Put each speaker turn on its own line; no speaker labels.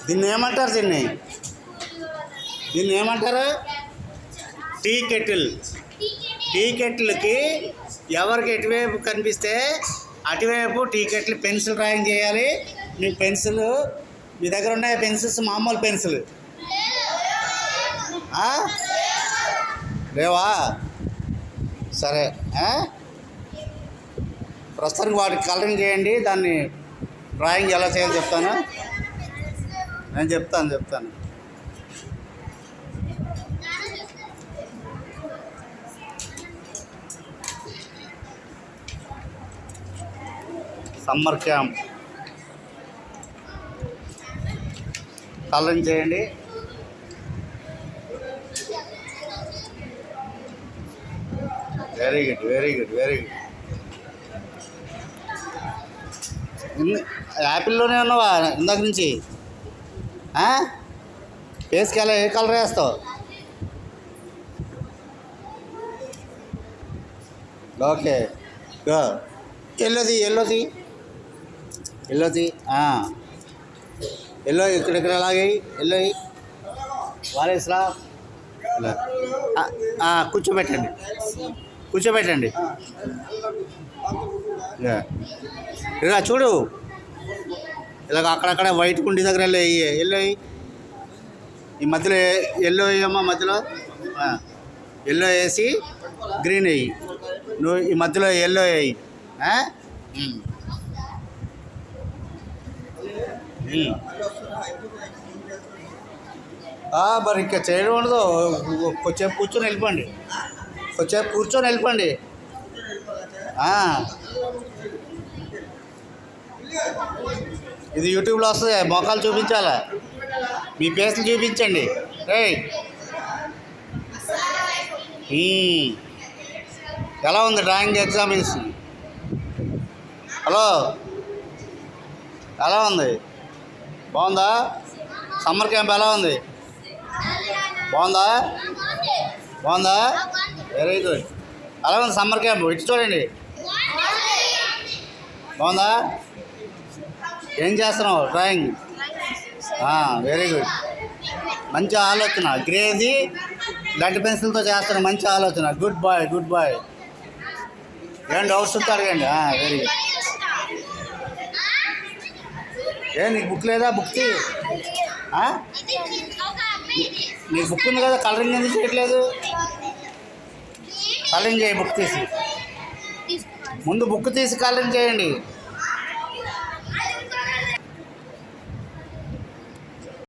దీన్ని ఏమంటారు? దీన్ని ఏమంటారు? Tea kettle. టీ కెటిల్కి ఎవరికి ఎటువైపు కనిపిస్తే అటువైపు టీ కెటిల్ పెన్సిల్ డ్రాయింగ్ చేయాలి. మీ పెన్సిల్ మీ దగ్గర ఉన్న పెన్సిల్స్ మామూలు పెన్సిల్ లేవా? సరే, ప్రస్తుతానికి వాటికి కలరింగ్ చేయండి. దాన్ని డ్రాయింగ్ ఎలా చేయాలో చెప్తాను. నేను చెప్తాను. సమ్మర్ క్యాంప్ కలరింగ్ చేయండి. Very good. యాపిల్లోనే ఉన్నావా ఇందాక నుంచి? ఫేస్కి ఎలా ఏ కలర్ వేస్తావు? ఓకే, ఎల్లోది ఎల్లో ఇక్కడ అలాగే ఎల్లో వారేసరా కూర్చోబెట్టండి. ఇలా చూడు, ఇలాగ అక్కడక్కడ వైట్ కుండి దగ్గర ఎల్లో ఈ మధ్యలో ఎల్లో వేయమ్మా. మధ్యలో ఎల్లో వేసి గ్రీన్ వేయి. నువ్వు ఈ మధ్యలో ఎల్లో వేయి. మరి ఇంకా చేయడం ఉండదు. కొంచెం కూర్చొని వెళ్ళిపోండి. ఇది యూట్యూబ్లో వస్తుంది. మొఖాలు చూపించాలా? మీ ఫేస్లు చూపించండి. ఎలా ఉంది డ్రాయింగ్ ఎగ్జామినేషన్? హలో, ఎలా ఉంది? బాగుందా? సమ్మర్ క్యాంప్ ఎలా ఉంది? బాగుందా? Very good. ఎలా ఉంది సమ్మర్ క్యాంప్? ఇటు చూడండి. బాగుందా? ఏం చేస్తున్నావు? డ్రాయింగ్. Very good. మంచి ఆలోచన. గ్రేది లెడ్ పెన్సిల్తో చేస్తున్నావు. మంచి ఆలోచన. Good bye. ఏం డౌట్స్ ఉంటే అడగండి. Very good. నీకు బుక్ లేదా? బుక్ నీకు బుక్ ఉంది కదా, కలరింగ్ ఎందుకు చేయట్లేదు? కలరింగ్ చేయి. ముందు బుక్ తీసి కలరింగ్ చేయండి.